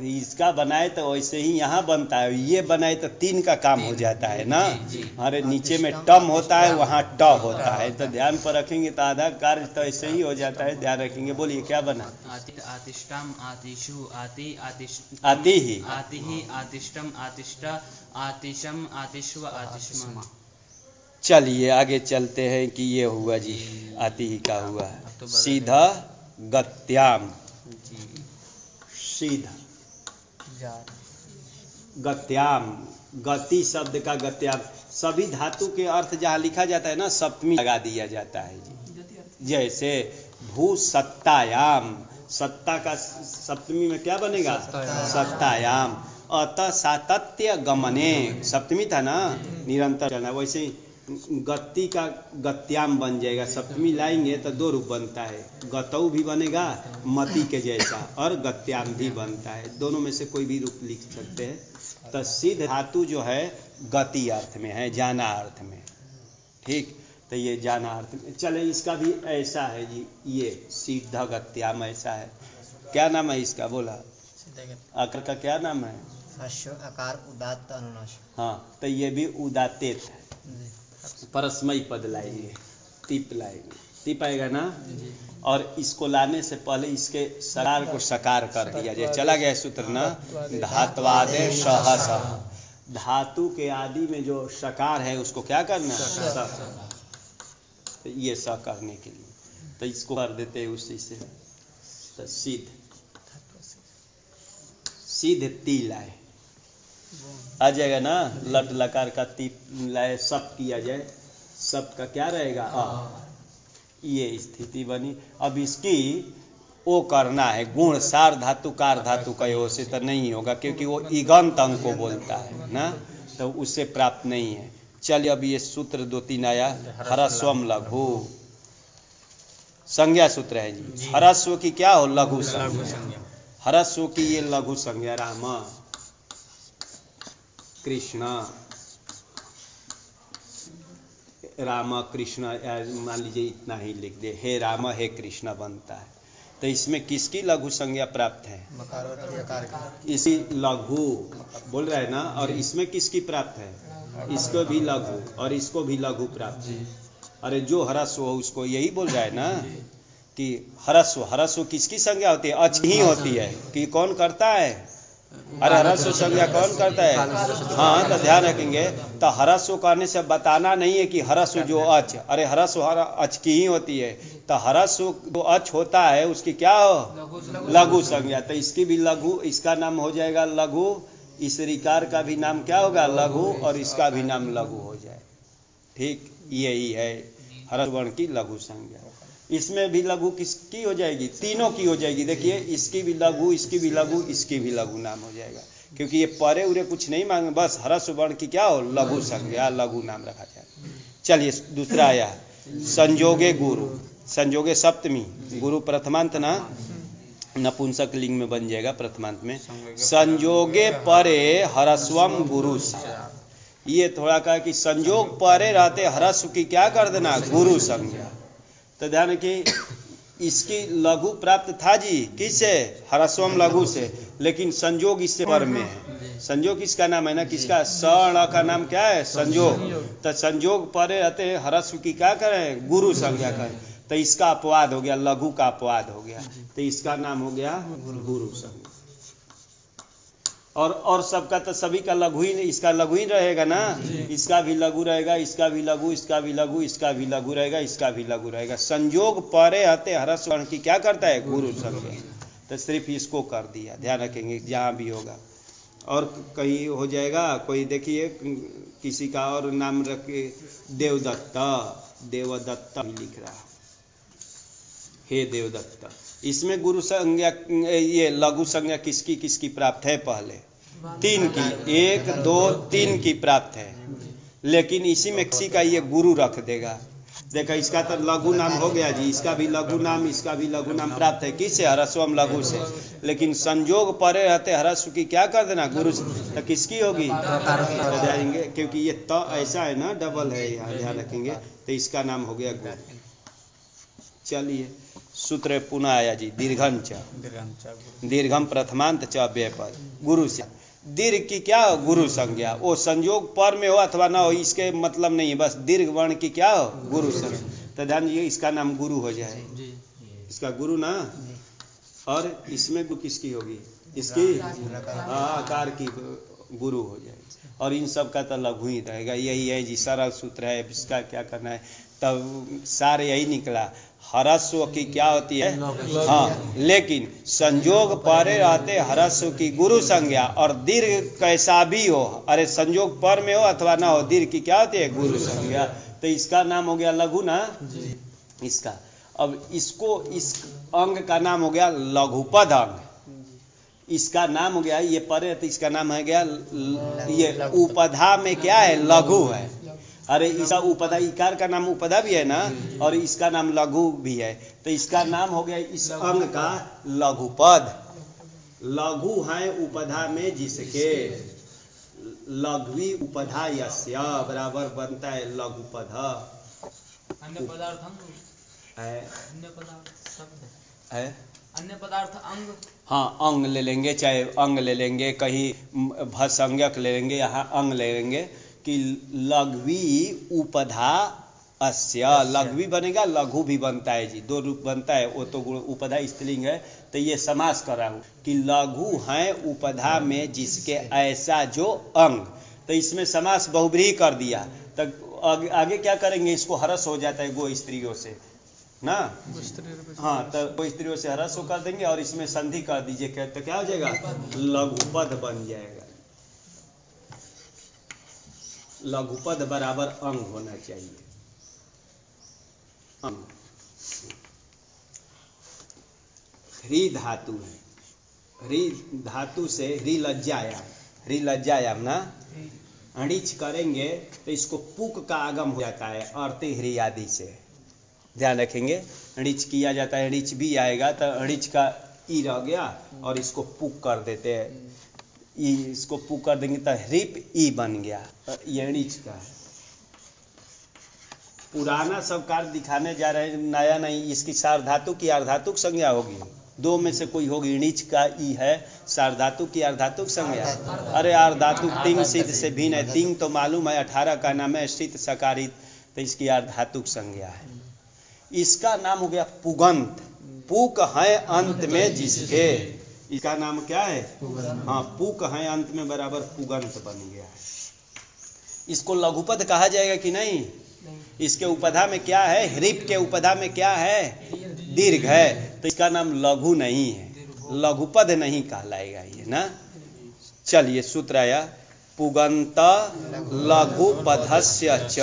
इसका बनाए तो वैसे ही यहाँ बनता है, ये बनाए तो तीन का काम हो जाता है ना। हमारे नीचे में टम होता है, वहाँ ट होता है, तो ध्यान पर रखेंगे तो आधा कार्य तो ऐसे ही हो जाता है। ध्यान रखेंगे, बोलिए क्या बना। आतिष्टम, आतिषु, आति, आतिष्ट, आती ही, आतिष्टम, आतिष्ट, आतिशम, आतिष्व, आतिष्म। चलिए आगे चलते हैं कि ये हुआ जी, आती ही का हुआ, सीधा गत्याम, सीधा गत्याम, गति शब्द का गत्याम, सभी धातु के अर्थ जहाँ लिखा जाता है ना, सप्तमी लगा दिया जाता है जी। जैसे भू सत्तायाम, सत्ता का सप्तमी में क्या बनेगा, सत्तायाम। अतः सातत्य गमने, सप्तमी था ना, निरंतर चलना, वैसे ही गति का गत्याम बन जाएगा। सप्तमी लाएंगे तो दो रूप बनता है, गतौ भी बनेगा मति के जैसा, और गत्याम भी बनता है, दोनों में से कोई भी रूप लिख सकते हैं। तो सिद्ध धातु जो है गति अर्थ में है, जाना अर्थ में। ठीक, तो ये जाना अर्थ में, चले इसका भी ऐसा है जी, ये सिद्ध गत्याम ऐसा है। क्या नाम है इसका, बोला अकर का क्या नाम है, आकार उदात्त अनुनाश। हाँ, तो ये भी उदात्तेत है, परस्मयी पद लाएंगे, टिप लाएंगे, टिप आएगा ना। और इसको लाने से पहले इसके सकार को सकार कर दिया जाए, चला गया सूत्र ना, धात्वादे सहस, धातु के आदि में जो सकार है उसको क्या करना, तो ये स करने के लिए, तो इसको कर देते हैं उसी से। तो सिद्ध, सिद्ध ती लाए आ जाएगा ना, लट लकार का ती लाए, सब किया जाए, सब का क्या रहेगा, ये स्थिति बनी। अब इसकी ओ करना है, गुण सार धातु कार धातु का ओ से तो नहीं होगा, क्योंकि वो इगंत अंग को बोलता है ना, तो उससे प्राप्त नहीं है। चलिए अब ये सूत्र दो तीन आया, हरस्वम लघु, संज्ञा सूत्र है जी। हरस्व की क्या हो, लघु संज्ञा, हरस्व की ये लघु संज्ञा, राम, कृष्ण, राम कृष्ण, मान लीजिए इतना ही लिख दे, हे राम हे कृष्ण बनता है। तो इसमें किसकी लघु संज्ञा प्राप्त है? इसी लघु बोल रहा है ना। और इसमें किसकी प्राप्त है? इसको भी लघु और इसको भी लघु प्राप्त है। अरे जो ह्रस्व हो उसको, यही बोल रहा है ना कि ह्रस्व किसकी संज्ञा होती है? अच ही होती है कि कौन करता है? अरे ह्रस्व संज्ञा कौन करता है? हाँ, तो ध्यान रखेंगे। तो ह्रस्व करने से बताना नहीं है कि ह्रस्व जो अच, अरे ह्रस्व अच की ही होती है। तो ह्रस्व जो अच होता है उसकी क्या हो? लघु संज्ञा। तो इसकी भी लघु, इसका नाम हो जाएगा लघु, इस ऋकार का भी नाम क्या होगा? लघु, और इसका भी नाम लघु हो जाए। ठीक, यही है ह्रस्व वर्ण की लघु संज्ञा। इसमें भी लघु किसकी हो जाएगी? तीनों की हो जाएगी। देखिए, इसकी भी लघु, इसकी भी लघु, इसकी भी लघु नाम हो जाएगा, क्योंकि ये परे उरे कुछ नहीं मांगे, बस ह्रस्व वर्ण की क्या हो? लघु संज्ञा, लघु नाम रखा जाए। चलिए दूसरा आया संजोगे गुरु। संजोगे सप्तमी, गुरु प्रथमांत ना, नपुंसक लिंग में बन जाएगा प्रथमांत में। संजोगे परे ह्रस्वम गुरु। ये थोड़ा कहा कि संजोग परे रहते ह्रस्व की क्या कर देना? गुरु संज्ञा। तो ध्यान रखिए, इसकी लघु प्राप्त था जी, किससे? ह्रस्वम लघु से, लेकिन संजोग इससे पर में है। संजोग किसका नाम है ना? किसका? सण का नाम क्या है? संजोग। तो संजोग परे रहते ह्रस्व की क्या करें? गुरु संज्ञा करें। तो इसका अपवाद हो गया, लघु का अपवाद हो गया, तो इसका नाम हो गया गुरु संज्ञा। और सबका तो सभी का लघु ही, इसका लघु ही रहेगा ना। इसका भी लघु रहेगा, इसका भी लघु, इसका भी लघु, इसका भी लघु रहेगा, इसका भी लघु रहेगा। संजोग परे आते ह्रस्व वर्ण की क्या करता है? गुरु संज्ञा। तो सिर्फ इसको कर दिया, ध्यान रखेंगे जहाँ भी होगा। और कहीं हो जाएगा कोई, देखिए किसी का और नाम रखे, देवदत्ता, देवदत्ता लिख रहा, हे देवदत्ता। इसमें गुरु संज्ञा, ये लघु संज्ञा किसकी किसकी प्राप्त है? पहले तीन की, 1 2 3 की प्राप्त है, लेकिन इसी में किसी का ये गुरु रख देगा। देखा, इसका तो लघु नाम हो गया जी, इसका भी लघु नाम, इसका भी लघु नाम प्राप्त है। किससे? ह्रस्वम लघु से। लेकिन संजोग परे रहते ह्रस्व की क्या कर देना? गुरु से। तो किसकी होगी? जाएंगे, क्योंकि ये तो ऐसा है ना, डबल है यहाँ, ध्यान रखेंगे। तो इसका नाम हो गया गुरु। चलिए सूत्र पुनः आया जी, दीर्घं च, दीर्घम प्रथमांत च व्यपद गुरु से। दीर्घ की क्या हो? गुरु संज्ञा। वो संयोग पर में हो अथवा ना हो, इसके मतलब नहीं है, बस दीर्घ वर्ण की क्या हो? गुरु संज्ञा। तो ध्यान दीजिए, इसका नाम गुरु हो जाए, इसका गुरु ना। और इसमें किसकी होगी? इसकी आकार की गुरु हो जाएगी। और इन सब का तो लघु ही रहेगा। यही है जी, सरल सूत्र है, इसका क्या करना है। तब सार यही निकला, ह्रस्व की क्या होती है? हाँ, लेकिन संजोग परे रहते ह्रस्व की गुरु संज्ञा। और दीर्घ कैसा भी हो, अरे संजोग पर में हो अथवा ना हो, दीर्घ की क्या होती है? गुरु संज्ञा। तो इसका नाम हो गया लघु ना इसका। अब इसको, इस अंग का नाम हो गया लघुपद अंग। इसका नाम हो गया, ये परे तो इसका नाम है गया, ये उपधा में क्या है? लघु है। अरे इसका उपधा, इकार का नाम उपधा भी है ना, और इसका नाम लघु भी है। तो इसका नाम हो गया इस अंग का लघुपद। लघु है उपधा में जिसके, लघवी उपधा यस्य बराबर बनता है लघुपद। अन्य पदार्थ अंग है, अन्य पदार्थ शब्द है, अन्य पदार्थ अंग। हाँ, अंग ले लेंगे, चाहे अंग ले लेंगे, कहीं भसंज्ञक ले लेंगे, यहाँ अंग ले लेंगे कि लघवी उपधा अस्य। लघवी बनेगा, लघु भी बनता है जी, दो रूप बनता है। वो तो उपधा स्त्रीलिंग है, तो ये समास कर रहा हूँ कि लघु है उपधा में जिसके ऐसा जो अंग। तो इसमें समास बहुब्रीहि कर दिया। तो आगे क्या करेंगे? इसको हरस हो जाता है गो स्त्रियों से ना। हाँ, तो गो स्त्रियों से हरस हो कर देंगे और इसमें संधि कर दीजिए, तो क्या हो जाएगा? लघुपद बन जाएगा। लघुपद बराबर अंग होना चाहिए। अंग ह्री धातु है, ह्री धातु से ह्री लज्जायाम, ह्री लज्जायाम ना, अणिच करेंगे तो इसको पुक का आगम हो जाता है अर्थे ह्री आदि से। ध्यान रखेंगे, अणिच किया जाता है, अणिच भी आएगा तो अणिच का ई रह गया और इसको पुक कर देते हैं। इसको पुक कर देंगे तो ह्रीप ई बन गया, ये अणिच का है। पुराना सब कार्य दिखाने जा रहे हैं, नया नहीं। इसकी सार्वधातुक की अर्धातुक संज्ञा होगी, दो में से कोई होगी। णिच का ई है, सार्वधातुक की अर्धातुक संज्ञा। अरे अर्धातुक तिंग सिद्ध से भिन्न है। तिंग तो मालूम है 18 का नाम है, स्थित सकारित, तो इसकी अर्धातुक संज्ञा है। इसका नाम हो गया पुगंत। पुक है अंत में जिसके, इसका नाम क्या है? हाँ, पुक है अंत में बराबर पुगंत बन गया है। इसको लघुपद कहा जाएगा कि नहीं? इसके उपधा में क्या है? ह्रीप के उपधा में क्या है? दीर्घ है, तो इसका नाम लघु नहीं है, लघुपद नहीं कहलाएगा ये ना। चलिए सूत्र आया, पुगंत लघुपधस्य च।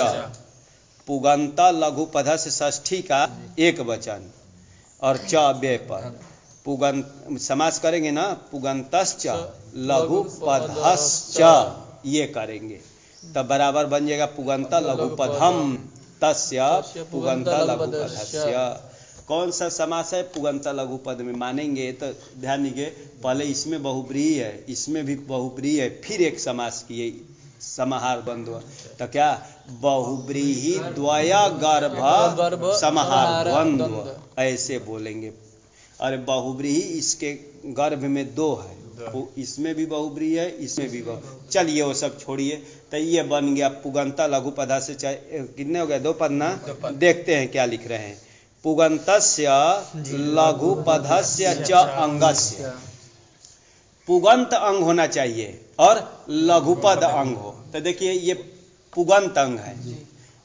पुगंत लघुपधस्य षष्ठी का एक वचन और च व्यय पर। पुगंत समास करेंगे ना, पुगंतश्च लघुपधश्च, ये करेंगे तब बराबर बन जाएगा पुगंत लघुपधम तस्य पुगंत लघुपधस्य। कौन सा समास है? पुगंत लघुपद में मानेंगे तो ध्यान दीजिए, पहले इसमें बहुब्रीहि है, इसमें भी बहुब्रीहि है, फिर एक समास किए समाहार द्वंद्व, तो क्या बहुब्रीहि द्वय गर्भ समाहार द्वंद्व ऐसे बोलेंगे। अरे बहुब्रीहि इसके गर्भ में दो है, इसमें भी बहुब्रीहि है, इसमें भी बहु। चलिए वो सब छोड़िए, तो ये बन गया पुगंता लघुपदा से। कितने हो गए? दो पद ना। देखते हैं क्या लिख रहे हैं। पुगंतस्य लघुपधस्य च अंगस्य। पुगंत अंग होना चाहिए और लघुपद अंग हो। तो देखिए ये पुगंत अंग है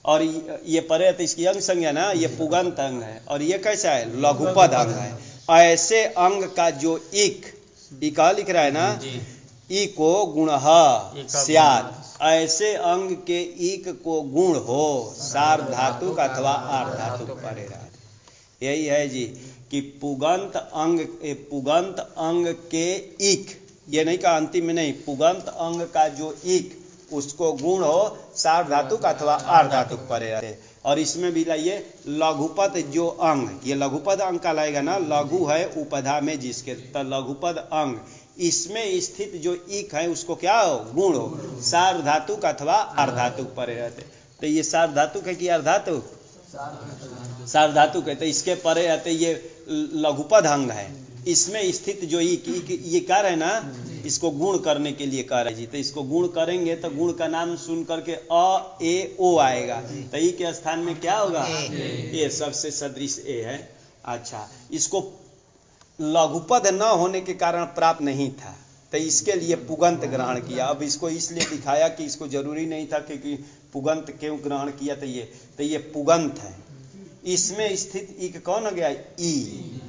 और ये परे तो इसकी अंग संज्ञा ना, ये पुगंत अंग है और ये कैसा है? लघुपद अंग है। ऐसे अंग का जो इक लिख रहा है ना, ई को गुण स्यात्, ऐसे अंग के ईक को गुण हो सार्वधातुक अथवा आर्धातुक परे रहते। यही है जी कि पुगंत अंग के ईक, ये नहीं कहा अंतिम में नहीं, पुगंत अंग का जो ईक उसको गुण हो सार्वधातुक अथवा आर्धातुक परे रहते। और इसमें भी लाइए लघुपद जो अंग, ये लघुपद अंग का लाएगा ना, लघु है उपधा में जिसके, तो लघुपद अंग इसमें स्थित जो इक है उसको क्या हो? गुण हो सार्वधातुक अथवा अर्धातुक परे रहते। तो ये सार्वधातुक है कि अर्धातुक? सार्वधातुक है, तो इसके परे रहते ये लघुपद अंग है। इसमें स्थित जो ये कार्य है ना, इसको गुण करने के लिए कार्य जी। तो इसको गुण करेंगे तो गुण का नाम सुन करके अ ए ओ आएगा, तो ई के स्थान में क्या होगा? ए, सबसे सदृश ए है। अच्छा, इसको लघुपद न होने के कारण प्राप्त नहीं था, तो इसके लिए पुगंत ग्रहण किया। अब इसको इसलिए दिखाया कि इसको जरूरी नहीं था क्योंकि पुगंत क्यों ग्रहण किया, तो ये पुगंत है। इसमें स्थित इक कौन हो गया? ई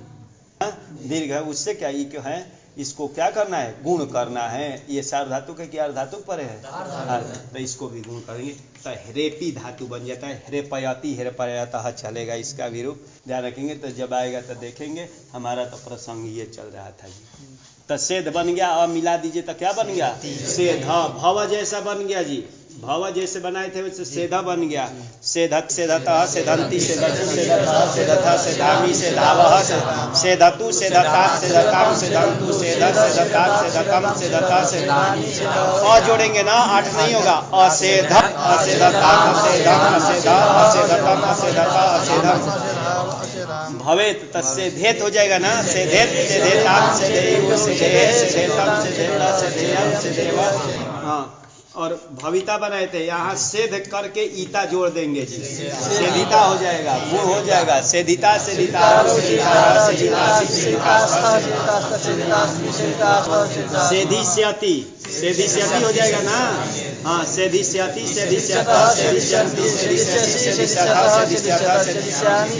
दीर्घ है, उससे क्या इक है? इसको क्या करना है? गुण करना है। ये सार्वधातुक है कि अर्धातुक पर है? तो इसको भी गुण करेंगे तो ह्रेपी धातु बन जाता है। ह्रेपयति ह्रेपयतः चलेगा, इसका भी रूप ध्यान रखेंगे। तो जब आएगा तो देखेंगे। हमारा तो प्रसंग ये चल रहा था जी। तो सेध बन गया, अब मिला दीजिए तो क्या बन गया? सेध। भव जैसा बन गया जी, भव जैसे बनाए थे वैसे सेधा बन गया। सेधत सेधतः सेधंती सेधतु सेधतः सेधथा सेधामी सेधावः सेधतु सेधतात सेधताम सेधंतु सेधत सेधतात सेधतम सेधथा सेधामी। अ जोड़ेंगे ना, 8 नहीं होगा। असेध असेधतात असेधम असेधा असेधतम असेधता असेधम। भवेत तस्सेधेत हो जाएगा ना, सेधेत सेधेताम सेधेयु सेधेत सेधेतम सेधेता सेधेयम सेधेव। हाँ, और भविता बनाए थे, यहाँ सेध करके ईता जोड़ देंगे जी, सेधिता हो जाएगा, गुण हो जाएगा। सेधिता सेधिता सेधिष्यति, सेधिष्यति हो जाएगा ना। हाँ, सेधिष्यति सेधिष्यतः सेधिष्यन्ति सेधिष्यसि सेधिष्यतः सेधिष्यतः सेधिष्यामि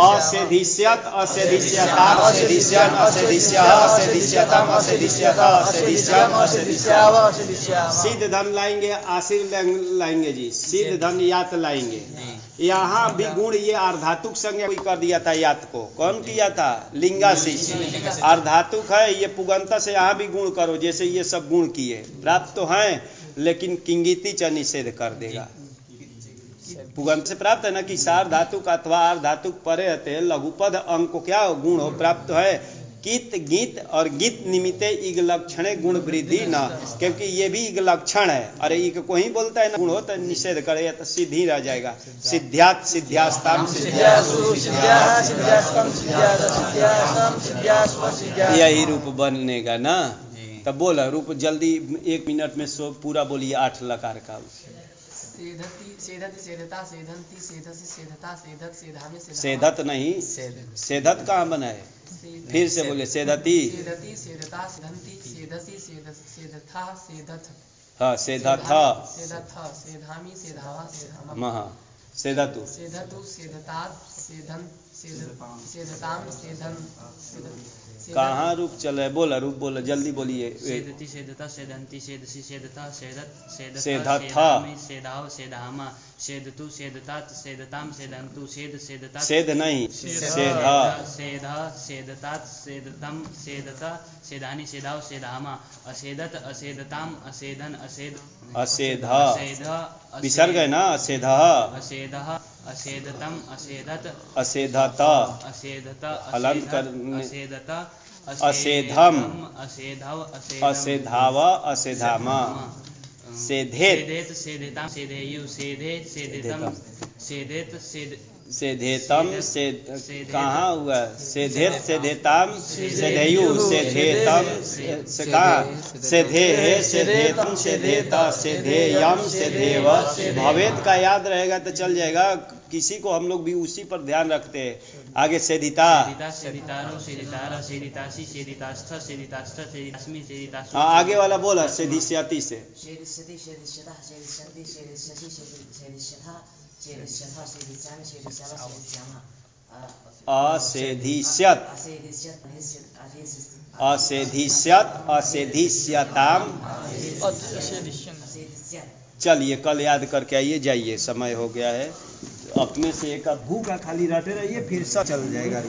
असेधिष्यत असेधिष्यतात् असेधिष्यन् असेधिष्यः असेधिष्यतम् असेधिष्यतः असेधिष्यम् असेधिष्यावः असेधिष्यामः। सिद्ध धन लाएंगे, आशीर लाएंगे जी, सिद्ध धन यात लाएंगे। यहाँ भी गुण ये अर्धातुक संज्ञा कर दिया था, यात को कौन किया था? लिंगाशीष। अर्धातुक है, ये पुगंता से यहाँ भी गुण करो, जैसे ये सब गुण किए प्राप्त तो हैं, लेकिन किंगिति च निषेध कर देगा। पुगंत से प्राप्त है ना कि सार्वधातुक अथवा अर्धातुक परे रहते, लघुपद अंग को क्या हो? गुण हो प्राप्त है, कित गीत और गीत निमित्ते इग लक्षणे गुण वृद्धि न, क्योंकि ये भी इग लक्षण है। अरे इग को ही बोलता है ना गुण हो तो निषेध करे तो सिद्ध ही रह जाएगा। सिद्ध्यात सिद्ध्यास्ताम यही रूप बनेगा ना। तब बोला रूप जल्दी 1 मिनट में सो पूरा बोलिए 8 लकार का। सेधति सेधति सेधता सेधंती सेधसी सेधता सेधत सेधामी सेधत नहीं, सेधत कहाँ बना है? फिर से बोले सेधती सेधति सेधता सेधंती सेधसी सेधथा सेधत। हाँ सेधथ सेधथ सेधामी सेधावा सेधामा महा सेधतु सेधतु सेधतात सेधन सेधताम सेधन कहाँ रूप चल रहा है? बोला रूप बोला जल्दी बोलिए। सेधति सेधता सेधंती सेधसी सेधता सेधत सेधथ सेधामी सेधाव सेधामा सेधतु सेधतात सेधताम सेधंतु सेधता सेध नहीं सेधा सेधा सेधतात सेधतम सेधता सेधानी सेधाव सेधामा असेधत असेधताम असेधन असेध असेधा असेध विसर्ग है ना। असेधा असेधः असेधतम असेधत असेधत असेधत हलंत करने असेधत असेधम असेधव असेधाव असेधामा सेधेत सेधेत सेधेताम सेधेयु सेधे सेधेतम सेधेत सेधेतम से कहाँ हुआ? सेधेत सेधेताम सेधेयु सेधेतम से कहाँ? सेधे सेधेतम सेधेता सेधेयम सेधेव भवेत का याद रहेगा तो चल जाएगा। किसी को हम लोग भी उसी पर ध्यान रखते हैं। आगे सेधिता सेधितारो सेधितारा सेधितासी सेधितास्थ सेधितास्थ सेधितास्मि सेधितासु। हाँ आगे वाला बोला सेधिष्यति से सेधिष्यति सेधिष्यता सेधिष्यन्ति सेधिष्यसि सेधिष्यथा सेधिष्यथा सेधिष्यामि सेधिष्यावा सेधिष्यामा असेधिष्यत असेधिष्यत असेधिष्यताम। चलिए कल याद करके आइए, जाइए समय हो गया है। अपने से एक भूखा खाली रटे रहिए, फिर सब चल जाएगा।